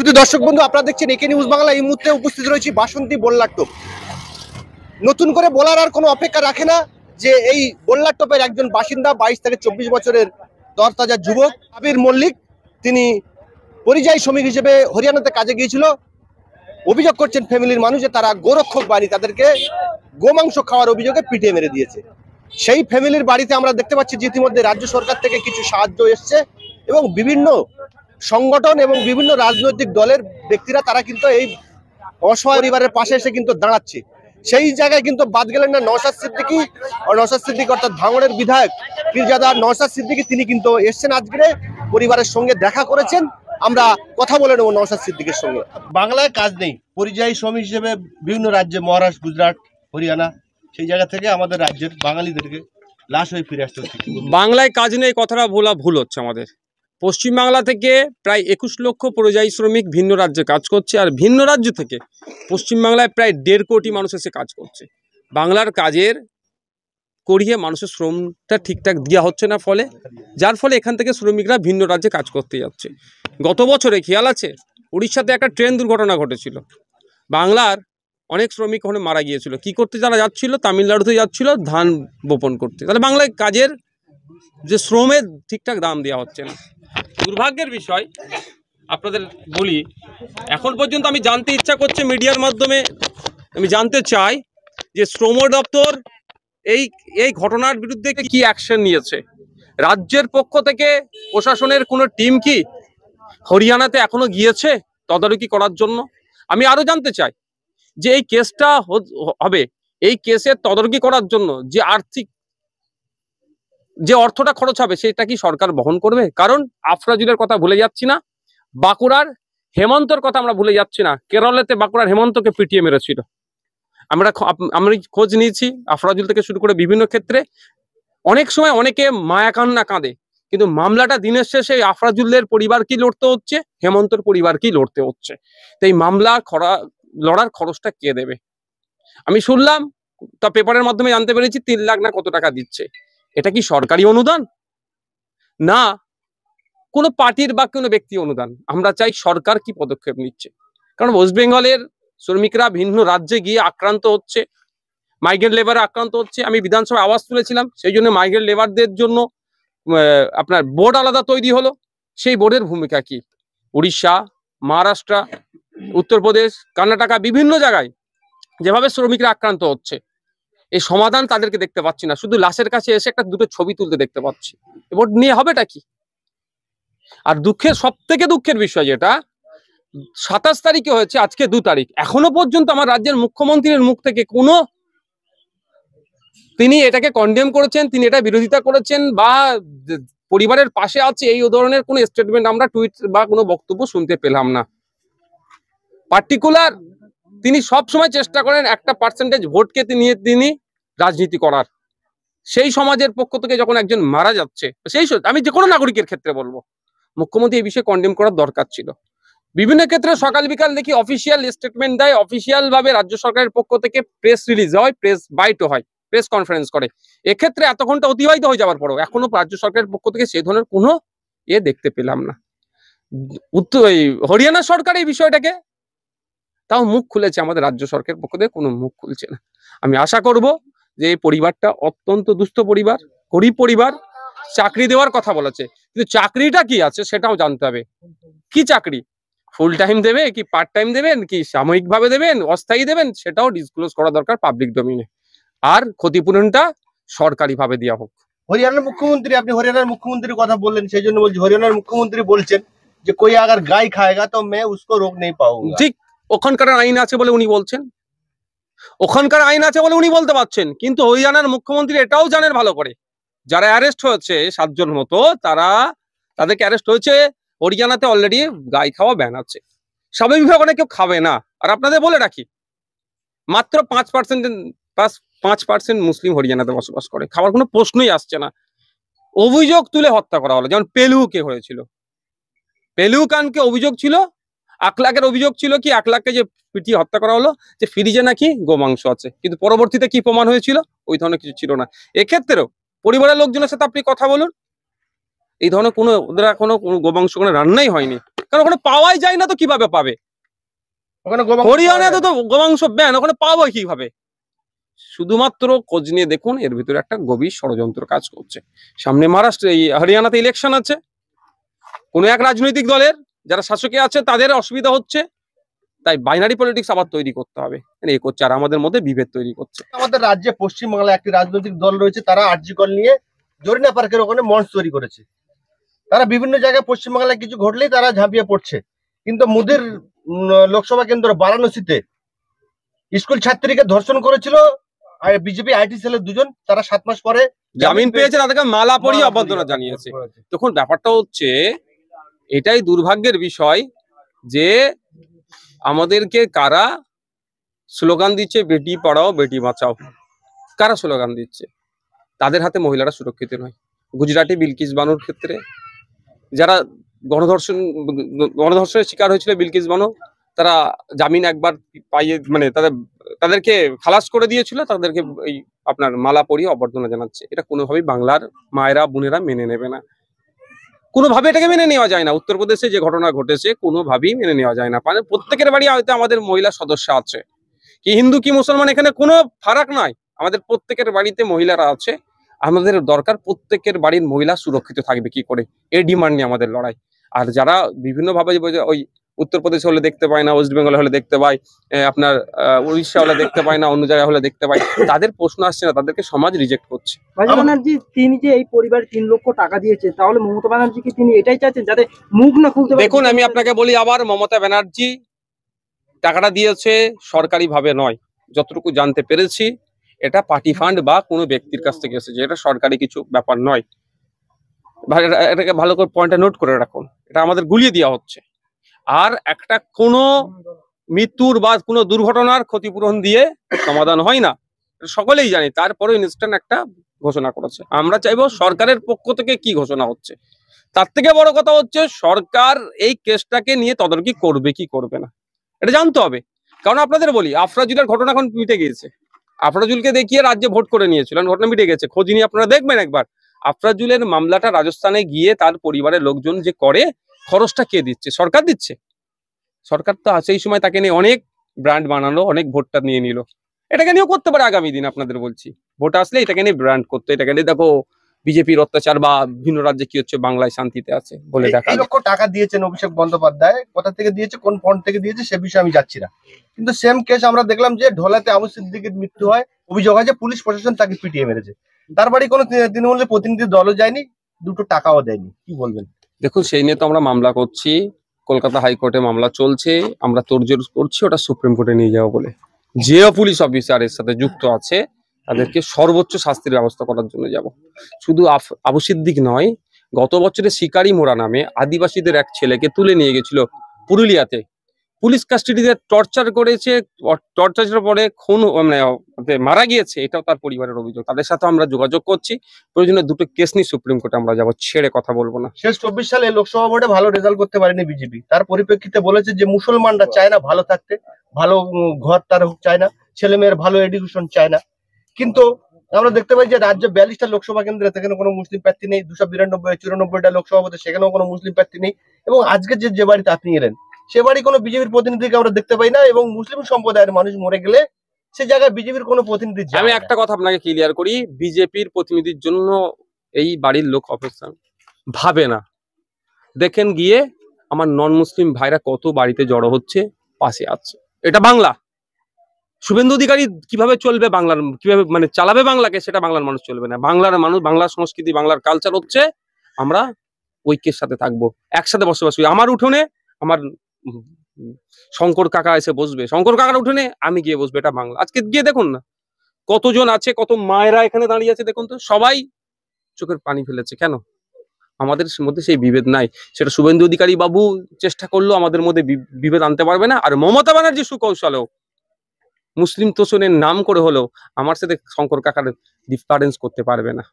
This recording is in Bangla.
সুপ্রিয় দর্শক বন্ধু, আপনারা দেখছেন একে নিউজ বাংলা। এই মুহূর্তে উপস্থিত রয়েছি বাসন্তী বল্লার টোপ। নতুন করে বলার আর কোনো অপেক্ষা রাখে না যে এই বল্লার টোপের একজন বাসিন্দা 22 থেকে 24 বছরের তরতাজা যুবক আবির মল্লিক, তিনি পরিযায়ী শ্রমিক হিসেবে হরিয়ানাতে কাজে গিয়েছিল। অভিযোগ করছেন ফ্যামিলির মানুষ যে তারা গোরক্ষক বাড়ি তাদেরকে গোমাংস খাওয়ার অভিযোগে পিটিয়ে মেরে দিয়েছে। সেই ফ্যামিলির বাড়িতে আমরা দেখতে পাচ্ছি যে ইতিমধ্যে রাজ্য সরকার থেকে কিছু সাহায্য এসছে এবং বিভিন্ন সংগঠন এবং বিভিন্ন রাজনৈতিক দলের ব্যক্তিরা তারা কিন্তু এই অসহায় পরিবারের পাশে এসে কিন্তু দাঁড়াচ্ছে। সেই জায়গায় কিন্তু বাদ গেলেন না নওশাদ সিদ্দিকী অর্থাৎ ভাঙড়ের বিধায়ক পীরজাদা নওশাদ সিদ্দিকী। তিনি কিন্তু এসছেন আজকে, পরিবারের সঙ্গে দেখা করেছেন। আমরা কথা বলে নেব নওশাদ সিদ্দিকীর সঙ্গে। বাংলায় কাজ নেই, পরিযায়ী শ্রমিক হিসেবে বিভিন্ন রাজ্যে মহারাষ্ট্র, গুজরাট, হরিয়ানা, সেই জায়গা থেকে আমাদের রাজ্যের বাঙালিদেরকে লাশ হয়ে ফিরে আসতে হচ্ছে। বাংলায় কাজ নেই কথাটা ভুল হচ্ছে। আমাদের পশ্চিমবাংলা থেকে প্রায় 21 লক্ষ পরিযায়ী শ্রমিক ভিন্ন রাজ্যে কাজ করছে, আর ভিন্ন রাজ্য থেকে পশ্চিমবাংলায় প্রায় 1.5 কোটি মানুষ এসে কাজ করছে। বাংলার কাজের করিয়ে মানুষের শ্রমটা ঠিকঠাক দেওয়া হচ্ছে না, যার ফলে এখান থেকে শ্রমিকরা ভিন্ন রাজ্যে কাজ করতে যাচ্ছে। গত বছরে খেয়াল আছে উড়িষ্যাতে একটা ট্রেন দুর্ঘটনা ঘটেছিল, বাংলার অনেক শ্রমিক ওখানে মারা গিয়েছিল। কি করতে যারা যাচ্ছিল? তামিলনাড়ুতে যাচ্ছিল ধান বপন করতে। তাহলে বাংলায় কাজের যে শ্রমের ঠিকঠাক দাম দেওয়া হচ্ছে না। দুর্ভাগ্যের বিষয় আপনাদের বলি, এখন পর্যন্ত আমি জানতে ইচ্ছা করছে মিডিয়ার মাধ্যমে, আমি জানতে চাই যে শ্রম দপ্তর এই ঘটনার বিরুদ্ধে কি অ্যাকশন নিয়েছে। রাজ্যের পক্ষ থেকে প্রশাসনের কোনো টিম কি হরিয়ানাতে এখনো গিয়েছে তদারকি করার জন্য? আমি আরো জানতে চাই যে এই কেসটা হবে, এই কেসের তদারকি করার জন্য যে যে অর্থটা খরচ হবে সেটা কি সরকার বহন করবে? কারণ আফরাজুলের কথা ভুলে যাচ্ছি না, বাঁকুড়ার হেমন্তর কথা আমরা ভুলে যাচ্ছি না। কেরলেতে বাঁকুড়ার হেমন্তকে পিটিয়ে মেরেছিল। আমরা খোঁজ নিয়েছি, আফরাজুল থেকে শুরু করে বিভিন্ন ক্ষেত্রে অনেক সময় অনেকে মায়া কান্না কাঁদে, কিন্তু মামলাটা দিনের শেষে আফরাজুলের পরিবার কি লড়তে হচ্ছে, হেমন্তর পরিবার কি লড়তে হচ্ছে। তো এই মামলা লড়ার খরচটা কে দেবে? আমি শুনলাম, তা পেপারের মাধ্যমে জানতে পেরেছি 3 লাখ না কত টাকা দিচ্ছে। এটা কি সরকারি অনুদান না কোনো পার্টির বা কোনো ব্যক্তি অনুদান? আমরা চাই সরকার কি পদক্ষেপ নিচ্ছে। কারণ ওয়েস্ট বেঙ্গলের শ্রমিকরা ভিন্ন রাজ্যে গিয়ে আক্রান্ত হচ্ছে, মাইগ্রেন্ট লেবারে আক্রান্ত হচ্ছে। আমি বিধানসভায় আওয়াজ তুলেছিলাম, সেই জন্য মাইগ্রেন্ট লেবারদের জন্য আপনার বোর্ড আলাদা তৈরি হলো। সেই বোর্ডের ভূমিকা কি? উড়িষ্যা, মহারাষ্ট্র, উত্তরপ্রদেশ, কর্ণাটকা, বিভিন্ন জায়গায় যেভাবে শ্রমিকরা আক্রান্ত হচ্ছে, এই সমাধান তাদেরকে দেখতে পাচ্ছি না। শুধু লাশের কাছে এসে দুটো ছবি তুলতে দেখতে পাচ্ছি। বোর্ড নিয়ে হবেটা কি? আর সব থেকে দুঃখের বিষয় যেটা 27 তারিখে হয়েছে, আজকে 2 তারিখ, এখনো পর্যন্ত আমার রাজ্যের মুখ্যমন্ত্রীর মুখ থেকে তিনি এটাকে কন্ডেম করেছেন, তিনি এটা বিরোধিতা করেছেন বা পরিবারের পাশে আছে এই ধরনের কোনো স্টেটমেন্ট আমরা টুইট বা কোনো বক্তব্য শুনতে পেলাম না। পার্টিকুলার তিনি সব সময় চেষ্টা করেন একটা পার্সেন্টেজ ভোটকে তিনি রাজনীতি করার। সেই সমাজের পক্ষ থেকে যখন একজন মারা যাচ্ছে, আমি যে কোনো নাগরিকের ক্ষেত্রে বলবো মুখ্যমন্ত্রী এই বিষয়ে কন্ডেম করার দরকার ছিল। বিভিন্ন ক্ষেত্রে সকাল বিকাল দেখি অফিসিয়াল স্টেটমেন্ট দেয়, অফিসিয়াল ভাবে রাজ্য সরকারের পক্ষ থেকে প্রেস রিলিজ হয়, প্রেস বাইটও হয়, প্রেস কনফারেন্স করে। এক্ষেত্রে এত ঘন্টা অতিবাহিত হয়ে যাওয়ার পরও এখনো রাজ্য সরকারের পক্ষ থেকে সেই ধরনের কোনো দেখতে পেলাম না। হরিয়ানা সরকার এই বিষয়টাকে তাও মুখ খুলেছে, আমাদের রাজ্য সরকারের পক্ষ থেকে কোনো মুখ খুলছে না। আমি আশা করব যে এই পরিবারটা অত্যন্ত দুস্থ পরিবার, গরিব পরিবার, চাকরি দেওয়ার কথা বলেছে, কিন্তু চাকরিটা কি আছে সেটাও জানতে হবে। কি চাকরি? ফুল টাইম দেবে কি পার্ট টাইম দেবেন কি সাময়িক ভাবে দেবেন, অস্থায়ী দেবেন, সেটাও ডিসক্লোজ করা দরকার পাবলিক ডোমেইনে। আর ক্ষতিপূরণটা সরকারি ভাবে দেওয়া হোক। হরিয়ানার মুখ্যমন্ত্রী, আপনি হরিয়ানার মুখ্যমন্ত্রীর কথা বললেন, সেই জন্য বলছি হরিয়ানার মুখ্যমন্ত্রী বলছেন যে কোই আগার গাই খায়গা তো मैं उसको रोक नहीं पाऊंगा। ঠিক, ওখানকার আইন আছে বলে উনি বলছেন, ওখানকার আইন আছে বলে উনি বলতে পারছেন। কিন্তু হরিয়ানার মুখ্যমন্ত্রী এটাও জানেন ভালো করে, যারা অ্যারেস্ট হয়েছে 7 জন মতো, তাদেরকে অ্যারেস্ট হয়েছে, হরিয়ানাতে অলরেডি গাই খাওয়া ব্যান আছে। স্বাভাবিকভাবে অনেক কেউ খাবে না। আর আপনাদের বলে রাখি, মাত্র 5% মুসলিম হরিয়ানাতে বসবাস করে, খাওয়ার কোনো প্রশ্নই আসছে না। অভিযোগ তুলে হত্যা করা হলো, যেমন পেলুকে হয়েছিল, পেলু খানকে অভিযোগ ছিল, 1 লাখের অভিযোগ ছিল কি 1 লাখকে যে পিটিয়ে হত্যা করা হলো, যে ফ্রিজে নাকি গোমাংস আছে, কিন্তু পরবর্তীতে কি প্রমাণ হয়েছিল? ওই ধরনের কিছু ছিল না। এক্ষেত্রেও পরিবারের লোকজনের সাথে আপনি কথা বলুন, এই ধরনের ওদের এখনো কোনো গোমাংস কোনো রান্নাই হয়নি। কারণ ওখানে পাওয়াই যায় না, তো কিভাবে পাবে? ওখানে গোমাংস হরিয়ানায় তো গোমাংস ব্যান, ওখানে পাবো কিভাবে? শুধুমাত্র খোঁজ নিয়ে দেখুন, এর ভিতরে একটা গভীর ষড়যন্ত্র কাজ করছে। সামনে মহারাষ্ট্র, এই হরিয়ানাতে ইলেকশন আছে, কোন এক রাজনৈতিক দলের যারা শাসকে আছে তাদের অসুবিধা হচ্ছে, তাই বাইনারি পলিটিক্স আবার তৈরি করতে হবে, এই করছে, আর আমাদের মধ্যে বিভেদ তৈরি করছে। আমাদের রাজ্যে পশ্চিমবাংলায় একটি রাজনৈতিক দল রয়েছে, তারা আরজিকর নিয়ে জরিনা পার্কের ওখানে মঞ্চ তৈরি করেছে। তারা বিভিন্ন জায়গায় পশ্চিমবাংলায় কিছু ঘটলেই তারা ঝাঁপিয়ে পড়ছে। কিন্তু মোদির লোকসভা কেন্দ্র বারাণসীতে স্কুল ছাত্রীকে ধর্ষণ করেছিল আর বিজেপি আইটি সেলের দুজন, তারা 7 মাস পরে জামিন পেয়েছে, তাদেরকে মালা পরিয়ে অভ্যর্থনা জানিয়েছে। দেখুন, ব্যাপারটা হচ্ছে এটাই দুর্ভাগ্যের বিষয় যে আমাদেরকে কারা স্লোগান দিচ্ছে বেটি পড়াও বেটি বাঁচাও, কারা স্লোগান দিচ্ছে, তাদের হাতে মহিলারা সুরক্ষিত নয়। গুজরাটে বিলকিস বানুর ক্ষেত্রে যারা গণধর্ষণের শিকার হয়েছিল বিলকিস বানু, তারা জামিন একবার পাইয়ে মানে তাদেরকে খালাস করে দিয়েছিল, তাদেরকে এই আপনার মালা পরিয়ে অভ্যর্থনা জানাচ্ছে। এটা কোনোভাবেই বাংলার মায়েরা বোনেরা মেনে নেবে না, কোনোভাবে এটাকে মেনে নেওয়া যায় না। উত্তরপ্রদেশে যে ঘটনা ঘটেছে কোনোভাবেই মেনে নেওয়া যায় না। মানে প্রত্যেকের বাড়ি হয়তো আমাদের মহিলা সদস্য আছে, কি হিন্দু কি মুসলমান এখানে কোনো ফারাক নাই, আমাদের প্রত্যেকের বাড়িতে মহিলারা আছে। আমাদের দরকার প্রত্যেকের বাড়ির মহিলা সুরক্ষিত থাকবে কি করে, এই ডিমান্ড নিয়ে আমাদের লড়াই। আর যারা বিভিন্ন ভাবে ওই উত্তরপ্রদেশ হলে দেখতে পায় না, ওয়েস্ট বেঙ্গল হলে দেখতে পায়, আপনার উড়িষ্যা হলে দেখতে পায় না, অন্য জায়গায় হলে দেখতে পায়, তাদের প্রশ্ন আসছে না, তাদেরকে সমাজ রিজেক্ট করছে। ব্যানার্জি তিনি যে এই পরিবারে 3 লক্ষ টাকা দিয়েছে, তাহলে মমতা ব্যানার্জি কি তিনি এটাই চাচ্ছেন যাতে মুখ না খুলতে পারে? দেখুন, আমি আপনাকে বলি আবার, মমতা ব্যানার্জি টাকাটা দিয়েছে সরকারি ভাবে নয়, যতটুকু জানতে পেরেছি এটা পার্টি ফান্ড বা কোনো ব্যক্তির কাছ থেকে এসেছে, এটা সরকারি কিছু ব্যাপার নয়। এটাকে ভালো করে পয়েন্টটা নোট করে রাখুন, এটা আমাদের গুলিয়ে দেওয়া হচ্ছে। আর একটা কোনো মৃত্যুর বা কোনো দুর্ঘটনার ক্ষতিপূরণ দিয়ে সমাধান হয় না, সকলেই জানি। তারপরে ইনস্ট্যান্ট একটা ঘোষণা করেছে। আমরা চাইবো সরকারের পক্ষ থেকে কি ঘোষণা হচ্ছে, তার থেকে বড় কথা হচ্ছে সরকার এই কেসটাকে নিয়ে তদারকি করবে কি করবে না, এটা জানতে হবে। কারণ আপনাদের বলি, আফরাজুলের ঘটনা এখন মিটে গিয়েছে, আফরাজুলকে দেখিয়ে রাজ্যে ভোট করে নিয়েছিলেন, ঘটনা মিটে গেছে। খোঁজ নিয়ে আপনারা দেখবেন একবার, আফরাজুলের মামলাটা রাজস্থানে গিয়ে তার পরিবারের লোকজন যে করে, খরচটা কে দিচ্ছে? সরকার দিচ্ছে। সরকার তো সেই সময় তাকে নিয়ে অনেক ব্র্যান্ড বানানো, অনেক ভোটটা নিয়ে নিল। এটাকে নিয়েও করতে পারে আগামী দিন, আপনাদের বলছি। ভোট আসলে এটাকে নিয়ে ব্র্যান্ড করতে, এটাকে নিয়ে দেখো বিজেপির অত্যাচার বা ভিন্ন রাজ্যে কি হচ্ছে, বাংলায় শান্তিতে আছে বলে দেখা। 1 লক্ষ টাকা দিয়েছেন অভিষেক বন্দ্যোপাধ্যায়, কোথা থেকে দিয়েছে, কোন ফন্ড থেকে দিয়েছে সে বিষয়ে আমি যাচ্ছি না। কিন্তু সেম কেস আমরা দেখলাম যে ঢোলাতে আবু সিদ্দিকের মৃত্যু হয়, অভিযোগ হয় যে পুলিশ প্রশাসন তাকে পিটিয়ে মেরেছে। তার বাড়ি কোনো তৃণমূলের প্রতিনিধি দলও যায়নি, 2টো টাকাও দেয়নি। কি বলবেন? দেখুন, সেই নিয়ে তো আমরা মামলা করছি, কলকাতা হাইকোর্টে মামলা চলছে, আমরা তোড়জোড় করছি ওটা সুপ্রিম কোর্টে নিয়ে যাবো বলে। যে পুলিশ অফিসার এর সাথে যুক্ত আছে তাদেরকে সর্বোচ্চ শাস্তির ব্যবস্থা করার জন্য যাব। শুধু আবু সিদ্দিক নয়, গত বছরে শিকারি মোড়া নামে আদিবাসীদের এক ছেলেকে তুলে নিয়ে গেছিল পুরুলিয়াতে, পুলিশ কাস্টাডিতে টর্চার করেছে, টর্চারের পরে খুন মানে মারা গিয়েছে, এটাও তার পরিবারের অভিযোগ। তাদের সাথে আমরা যোগাযোগ করছি, প্রয়োজনে 2টো কেস নিয়ে সুপ্রিম কোর্টে আমরা যাবো, ছেড়ে কথা বলবো না। শেষ 24 সালে লোকসভা ভোটে ভালো রেজাল্ট করতে পারেনি বিজেপি, তার পরিপ্রেক্ষিতে বলেছে যে মুসলমানরা চায় না ভালো থাকতে, ভালো ঘর তার চায় না, ছেলে মেয়ের ভালো এডুকেশন চায় না। কিন্তু আমরা দেখতে পাই যে রাজ্যে 42টা লোকসভা কেন্দ্রে সেখানে কোনো মুসলিম প্রার্থী নেই, 294টা লোকসভা ভোটে সেখানেও কোনো মুসলিম প্রার্থী নেই। এবং আজকে যে বাড়িতে আপনি এলেন সে বাড়ি কোনো বিজেপির প্রতিনিধিকে আমরা দেখতে পাই না, এবং মুসলিম সম্প্রদায়ের মানুষ মরে গেলে সে জায়গায় বিজেপির কোনো প্রতিনিধি যায় না। আমি একটা কথা আপনাকে ক্লিয়ার করি, বিজেপির প্রতিনিধির জন্য এই বাড়ির লোক অপেক্ষা ভাবে না। দেখেন গিয়ে আমার নন মুসলিম ভাইরা কত বাড়িতে জড়ো হচ্ছে, পাশে আছে। এটা বাংলা। শুভেন্দু অধিকারী কিভাবে চলবে বাংলার, কিভাবে মানে চালাবে বাংলাকে, সেটা বাংলার মানুষ চলবে না। বাংলার মানুষ, বাংলার সংস্কৃতি, বাংলার কালচার হচ্ছে আমরা ঐক্যের সাথে থাকবো, একসাথে বসবাস করি। আমার উঠোনে আমার শঙ্কর কাকা এসে বসবে, শঙ্কর কাকার উঠোনে আমি গিয়ে বসবো, এটা বাংলা। আজকে গিয়ে দেখুন না কতজন আছে, কত মায়েরা এখানে দাঁড়িয়ে আছে, দেখুন তো সবাই চোখের পানি ফেলেছে। কেন? আমাদের মধ্যে সেই বিভেদ নাই। সেটা শুভেন্দু অধিকারী বাবু চেষ্টা করলো, আমাদের মধ্যে বিভেদ আনতে পারবে না। আর মমতা ব্যানার্জি সুকৌশলেও মুসলিম তোষণের নাম করে হলেও আমার সাথে শঙ্কর কাকার ডিফারেন্স করতে পারবে না।